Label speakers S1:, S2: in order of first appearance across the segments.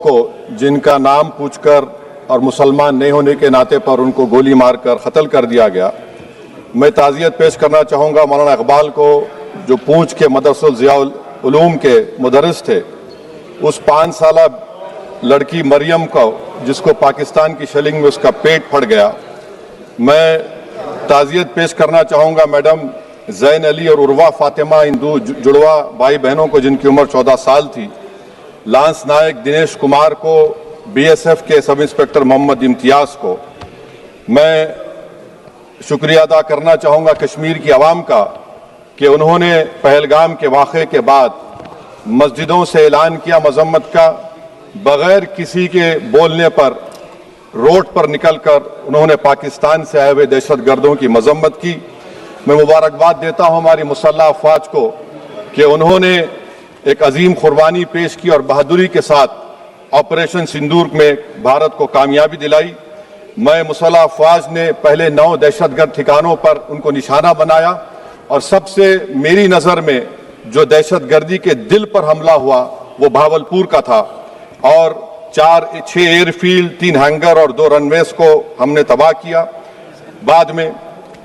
S1: को जिनका नाम पूछकर और मुसलमान नहीं होने के नाते पर उनको गोली मारकर कत्ल कर दिया गया, मैं ताज़ियत पेश करना चाहूँगा मौलाना इकबाल को, जो पूंछ के मदरसुल ज़ियाउल उलूम के मुदर्रिस थे। उस 5 साला लड़की मरियम को, जिसको पाकिस्तान की शेलिंग में उसका पेट फट गया, मैं ताज़ियत पेश करना चाहूँगा मैडम ज़ैन अली और उर्वा फातिमा, इन दो जुड़वा भाई बहनों को जिनकी उम्र 14 साल थी, लांस नायक दिनेश कुमार को, बीएसएफ के सब इंस्पेक्टर मोहम्मद इम्तियाज़ को। मैं शुक्रिया अदा करना चाहूँगा कश्मीर की आवाम का कि उन्होंने पहलगाम के वाक़े के बाद मस्जिदों से ऐलान किया मजम्मत का, बग़ैर किसी के बोलने पर रोड पर निकलकर उन्होंने पाकिस्तान से आए हुए दहशतगर्दों की मजम्मत की। मैं मुबारकबाद देता हूँ हमारी मुसल्लह अफवाज को कि उन्होंने एक अजीम कुर्बानी पेश की और बहादुरी के साथ ऑपरेशन सिंदूर में भारत को कामयाबी दिलाई। मैं मुसल्लह अफवाज ने पहले 9 दहशतगर्द ठिकानों पर उनको निशाना बनाया और सबसे मेरी नज़र में जो दहशतगर्दी के दिल पर हमला हुआ वो भावलपुर का था और 6 एयरफील्ड, 3 हैंगर और 2 रनवेज को हमने तबाह किया। बाद में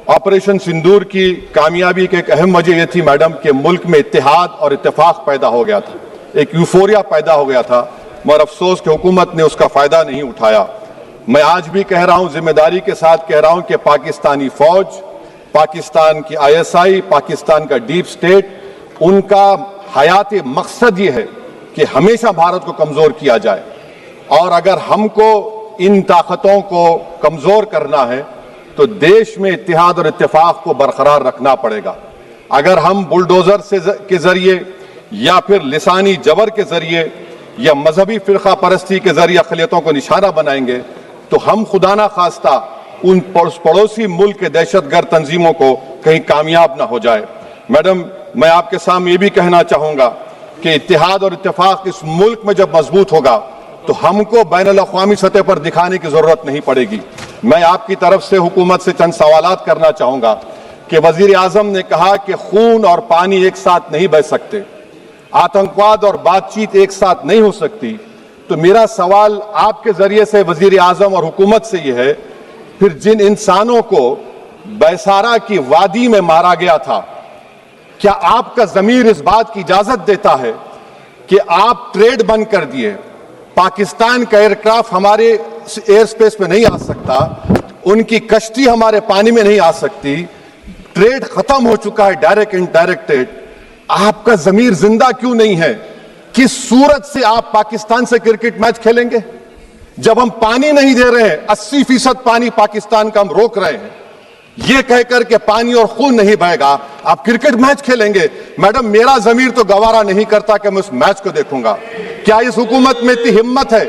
S1: ऑपरेशन सिंदूर की कामयाबी की एक अहम वजह यह थी मैडम कि मुल्क में इत्तेहाद और इत्तेफाक पैदा हो गया था, एक यूफोरिया पैदा हो गया था, मगर अफसोस कि हुकूमत ने उसका फ़ायदा नहीं उठाया। मैं आज भी कह रहा हूं, जिम्मेदारी के साथ कह रहा हूं कि पाकिस्तानी फौज, पाकिस्तान की ISI, पाकिस्तान का डीप स्टेट, उनका हयाती मकसद ये है कि हमेशा भारत को कमज़ोर किया जाए और अगर हमको इन ताकतों को कमज़ोर करना है तो देश में इत्तेहाद और इत्तेफाक को बरकरार रखना पड़ेगा। अगर हम बुलडोजर के जरिए या फिर लिसानी जबर के जरिए या मजहबी फिरका परस्ती के जरिए अक़लियतों को निशाना बनाएंगे तो हम खुदा ना खास्ता उन पड़ोसी मुल्क के दहशतगर्द तंजीमों को कहीं कामयाब ना हो जाए। मैडम, मैं आपके सामने ये भी कहना चाहूँगा कि इत्तेहाद और इत्तेफाक इस मुल्क में जब मजबूत होगा तो हमको बैनुल अक़वामी सतह पर दिखाने की ज़रूरत नहीं पड़ेगी। मैं आपकी तरफ से हुकूमत से चंद सवालात करना चाहूँगा कि वज़ीर आज़म ने कहा कि खून और पानी एक साथ नहीं बह सकते, आतंकवाद और बातचीत एक साथ नहीं हो सकती। तो मेरा सवाल आपके ज़रिए से वज़ीर आज़म और हुकूमत से ये है, फिर जिन इंसानों को बैसारा की वादी में मारा गया था, क्या आपका ज़मीर इस बात की इजाज़त देता है कि आप ट्रेड बंद कर दिए, पाकिस्तान का एयरक्राफ्ट हमारे एयर स्पेस में नहीं आ सकता, उनकी कश्ती हमारे पानी में नहीं आ सकती, ट्रेड खत्म हो चुका है, डायरेक्ट इनडायरेक्ट ट्रेड, आपका जमीर जिंदा क्यों नहीं है? किस सूरत से आप पाकिस्तान से क्रिकेट मैच खेलेंगे जब हम पानी नहीं दे रहे हैं? 80% पानी पाकिस्तान का हम रोक रहे हैं, ये कहकर के पानी और खून नहीं बहेगा, आप क्रिकेट मैच खेलेंगे? मैडम, मेरा जमीर तो गवारा नहीं करता कि मैं उस मैच को देखूंगा। क्या इस हुकूमत में इतनी हिम्मत है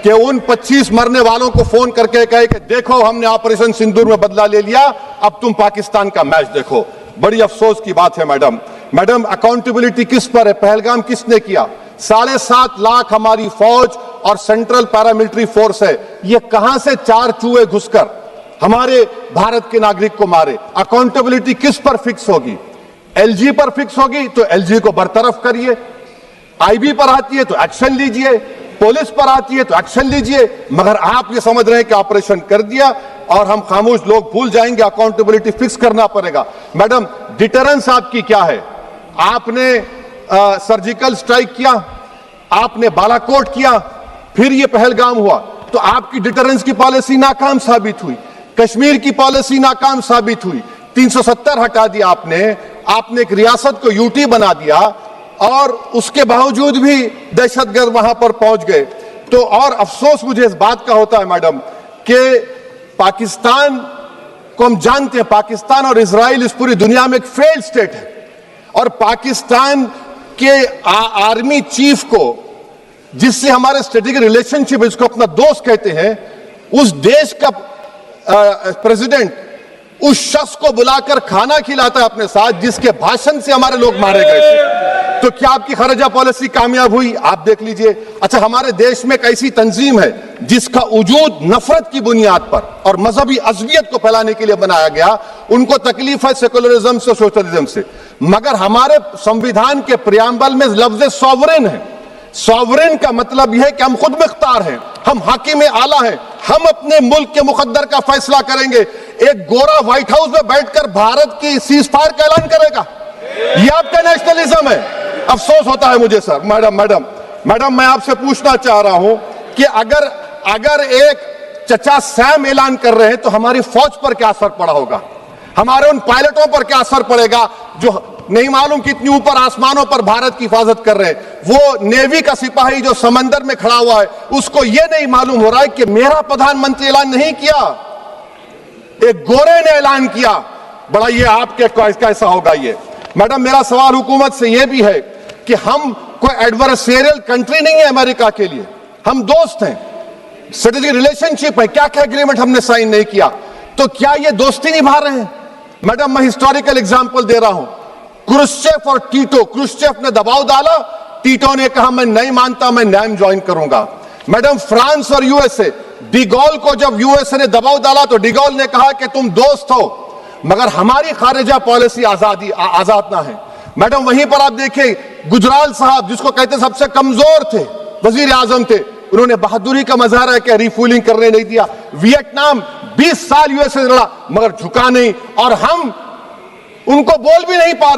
S1: कि उन 25 मरने वालों को फोन करके कहे कि देखो हमने ऑपरेशन सिंदूर में बदला ले लिया, अब तुम पाकिस्तान का मैच देखो? बड़ी अफसोस की बात है मैडम। मैडम, अकाउंटेबिलिटी किस पर है? पहलगाम किसने किया? 7.5 लाख हमारी फौज और सेंट्रल पैरामिलिट्री फोर्स है, ये कहां से 4 चूहे घुसकर हमारे भारत के नागरिक को मारे? अकाउंटेबिलिटी किस पर फिक्स होगी? LG पर फिक्स होगी तो LG को बरतरफ करिए, IB पर आती है तो एक्शन लीजिए, पुलिस पर आती है तो एक्शन लीजिए, मगर आप ये समझ रहे हैं कि ऑपरेशन कर दिया और हम खामोश लोग भूल जाएंगे, अकाउंटेबिलिटी फिक्स करना पड़ेगा। मैडम, डिटरेंस आपकी क्या है? आपने सर्जिकल स्ट्राइक किया, आपने बालाकोट किया, फिर ये पहलगाम हुआ, तो आपकी डिटरेंस की पॉलिसी नाकाम साबित हुई, कश्मीर की पॉलिसी नाकाम साबित हुई, 370 हटा दिया आपने एक रियासत को UT बना दिया और उसके बावजूद भी दहशतगर्द वहां पर पहुंच गए। तो और अफसोस मुझे इस बात का होता है मैडम कि पाकिस्तान को हम जानते हैं, पाकिस्तान और इजराइल इस पूरी दुनिया में एक फेल्ड स्टेट है और पाकिस्तान के आर्मी चीफ को, जिससे हमारे स्ट्रेटेजिक रिलेशनशिप है, जिसको अपना दोस्त कहते हैं, उस देश का प्रेसिडेंट उस शख्स को बुलाकर खाना खिलाता है अपने साथ जिसके भाषण से हमारे लोग मारे गए थे। तो क्या आपकी खर्जा पॉलिसी कामयाब हुई? आप देख लीजिए। अच्छा, हमारे देश में एक ऐसी तंजीम है जिसका वजूद नफरत की बुनियाद पर और मजहबी अज़वियत को फैलाने के लिए बनाया गया, उनको तकलीफ है सेकुलरिज्म से, सोशलिज्म से, मगर हमारे संविधान के प्रियम्बल में लफ्ज सॉवरेन है सॉवरेन का मतलब यह है कि हम खुद मुख्तार हैं, हम हाकिम आला हैं, हम अपने मुल्क के मुकद्दर का फैसला करेंगे। एक गोरा व्हाइट हाउस में बैठकर भारत की सीज फायर का ऐलान करेगा, यह आपका नेशनलिज्म है। अफसोस होता है मुझे सर। मैडम मैं आपसे पूछना चाह रहा हूं कि अगर एक चचा सैम ऐलान कर रहे हैं तो हमारी फौज पर क्या असर पड़ा होगा, हमारे उन पायलटों पर क्या असर पड़ेगा जो नहीं मालूम कितनी ऊपर आसमानों पर भारत की हिफाजत कर रहे हैं। वो नेवी का सिपाही जो समंदर में खड़ा हुआ है, उसको यह नहीं मालूम हो रहा है कि मेरा प्रधानमंत्री ऐलान नहीं किया, एक गोरे ने ऐलान किया। बड़ा ये आपके कैसा होगा ये। मैडम मेरा सवाल हुकूमत से यह भी है कि हम कोई एडवर्सेरियल कंट्री नहीं है अमेरिका के लिए, हम दोस्त हैं, स्ट्रेटेजिक रिलेशनशिप है। क्या क्या एग्रीमेंट हमने साइन नहीं किया, तो क्या ये दोस्ती निभा रहे हैं? मैडम मैं हिस्टोरिकल एग्जांपल दे रहा हूं, क्रुश्चेव और टीटो। क्रुश्चेव ने दबाव डाला, टीटो ने कहा मैं नहीं मानता, मैं नैम ज्वाइन करूंगा। मैडम फ्रांस और यूएसए, डिगोल को जब यूएसए ने दबाव डाला तो डिगोल ने कहा कि तुम दोस्त हो मगर हमारी खारिजा पॉलिसी आजाद ना है। मैडम वहीं पर आप देखिए गुजराल साहब, जिसको कहते सबसे कमजोर थे, वजीर आजम थे, उन्होंने बहादुरी का मजारा कि रिफूलिंग करने नहीं दिया। वियतनाम 20 साल यूएसए से लड़ा मगर झुका नहीं, और हम उनको बोल भी नहीं पा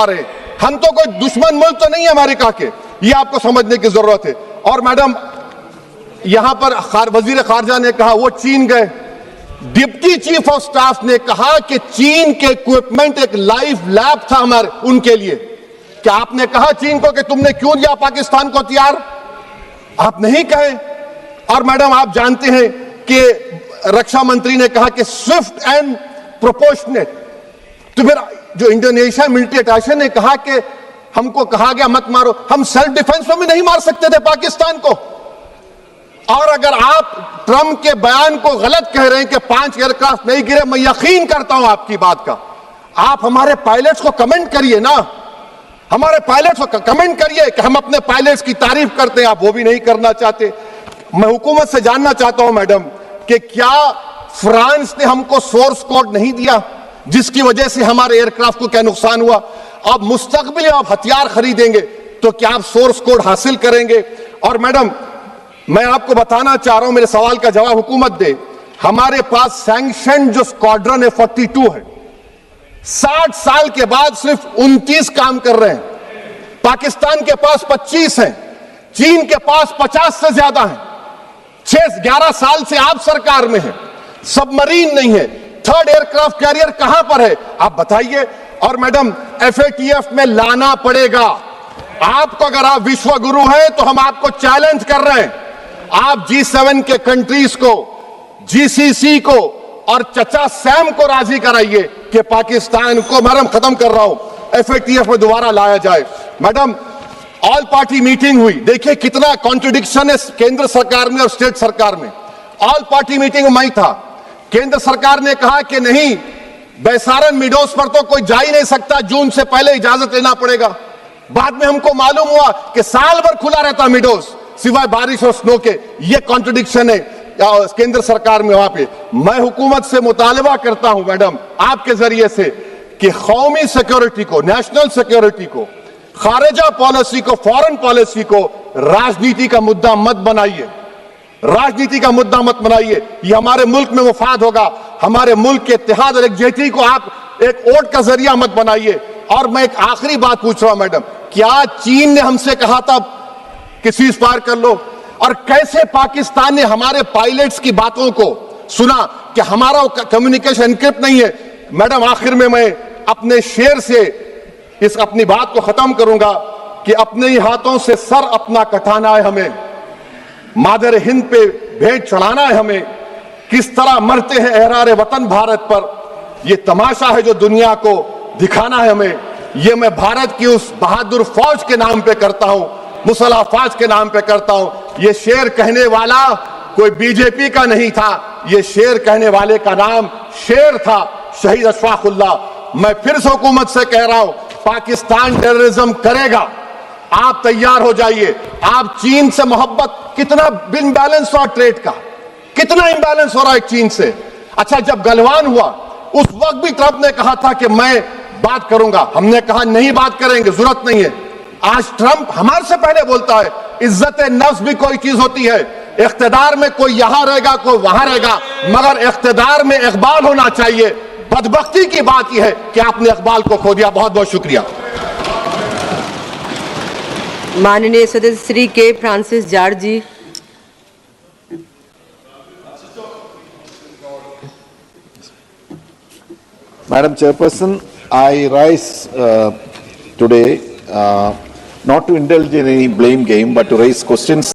S1: रहे, हम तो कोई दुश्मन मुल्क तो नहीं है अमेरिका के, ये आपको समझने की जरूरत है। और मैडम यहां पर वजीर खारजा ने कहा वो चीन गए, डिप्टी चीफ ऑफ स्टाफ ने कहा कि चीन के इक्विपमेंट एक लाइव लैब था हमारे उनके लिए। क्या आपने कहा चीन को कि तुमने क्यों दिया पाकिस्तान को हथियार? आप नहीं कहे। और मैडम आप जानते हैं कि रक्षा मंत्री ने कहा कि स्विफ्ट एंड प्रोपोर्शनेट, तो फिर जो इंडोनेशिया मिलिट्री अटैचे ने कहा कि हमको कहा गया मत मारो, हम सेल्फ डिफेंस में भी नहीं मार सकते थे पाकिस्तान को। और अगर आप ट्रंप के बयान को गलत कह रहे हैं कि 5 एयरक्राफ्ट नहीं गिरे, मैं यकीन करता हूं आपकी बात का, आप हमारे पायलट्स को कमेंट करिए ना, हमारे पायलट्स को कमेंट करिए कि हम अपने पायलट्स की तारीफ करते हैं, आप वो भी नहीं करना चाहते। मैं हुकूमत से जानना चाहता हूं मैडम कि क्या फ्रांस ने हमको सोर्स कोड नहीं दिया जिसकी वजह से हमारे एयरक्राफ्ट को क्या नुकसान हुआ? अब मुस्तकबिल में आप हथियार खरीदेंगे तो क्या आप सोर्स कोड हासिल करेंगे? और मैडम मैं आपको बताना चाह रहा हूं, मेरे सवाल का जवाब हुकूमत दे, हमारे पास सैंक्शन जो स्क्वाड्रन है 42 है, 60 साल के बाद सिर्फ 29 काम कर रहे हैं। पाकिस्तान के पास 25 हैं, चीन के पास 50 से ज्यादा हैं। 11 साल से आप सरकार में हैं, सबमरीन नहीं है, थर्ड एयरक्राफ्ट कैरियर कहां पर है आप बताइए। और मैडम FATF में लाना पड़ेगा आपको। अगर आप विश्व गुरु हैं तो हम आपको चैलेंज कर रहे हैं, आप G7 के कंट्रीज को, GCC को और चचा सैम को राजी कराइए कि पाकिस्तान को, मैडम खत्म कर रहा हूं, FATF में दोबारा लाया जाए। मैडम ऑल पार्टी मीटिंग हुई, देखिए कितना कॉन्ट्रडिक्शन है केंद्र सरकार में और स्टेट सरकार में। ऑल पार्टी मीटिंग में था, केंद्र सरकार ने कहा कि नहीं, बैसारन मिडोस पर तो कोई जा ही नहीं सकता, जून से पहले इजाजत लेना पड़ेगा। बाद में हमको मालूम हुआ कि साल भर खुला रहता मिडोस सिवाय बारिश और स्नो के। ये कॉन्ट्रडिक्शन है केंद्र सरकार में। वहां पे मैं हुकूमत से मुतालबा करता हूं मैडम आपके जरिए से कि कौमी सिक्योरिटी को, नेशनल सिक्योरिटी को, खारिजा पॉलिसी को, फॉरेन पॉलिसी को राजनीति का मुद्दा मत बनाइए, राजनीति का मुद्दा मत बनाइए। ये हमारे मुल्क में मुफाद होगा, हमारे मुल्क के इत्तेहाद और एकजुटती को आप एक वोट का जरिया मत बनाइए। और मैं एक आखिरी बात पूछ रहा हूं मैडम, क्या चीन ने हमसे कहा था कि सीज फायर कर लो? और कैसे पाकिस्तान ने हमारे पायलट्स की बातों को सुना कि हमारा कम्युनिकेशन एनक्रिप्ट नहीं है? मैडम आखिर में मैं अपने शेर से इस अपनी बात को खत्म करूंगा कि अपने ही हाथों से सर अपना कटाना है हमें, मादर हिंद पे भेंट चढ़ाना है हमें, किस तरह मरते हैं एहरार वतन भारत पर, यह तमाशा है जो दुनिया को दिखाना है हमें। यह मैं भारत की उस बहादुर फौज के नाम पे करता हूं, मुसल्लह फौज के नाम पे करता हूं। यह शेर कहने वाला कोई बीजेपी का नहीं था, यह शेर कहने वाले का नाम शेर था, शहीद अशफाकुल्लाह। मैं फिर से हुकूमत से कह रहा हूं, पाकिस्तान टेररिज्म करेगा, आप तैयार हो जाइए। आप चीन से मोहब्बत, कितना इम्बैलेंस हुआ ट्रेड का, कितना इम्बैलेंस हो रहा है चीन से। अच्छा जब गलवान हुआ उस वक्त भी ट्रंप ने कहा था कि मैं बात करूंगा, हमने कहा नहीं बात करेंगे, जरूरत नहीं है। आज ट्रंप हमारे से पहले बोलता है इज्जत नफ्स भी कोई चीज होती है, इख्तिदार में कोई यहां रहेगा कोई वहां रहेगा, मगर इख्तिदार में इकबाल होना चाहिए। बदबख्ती की बात यह है कि आपने इकबाल को खो दिया। बहुत बहुत शुक्रिया।
S2: माननीय सदस्य Shri K Francis George ji.
S3: Madam Chairperson, I rise today not to indulge in any blame game, but to raise questions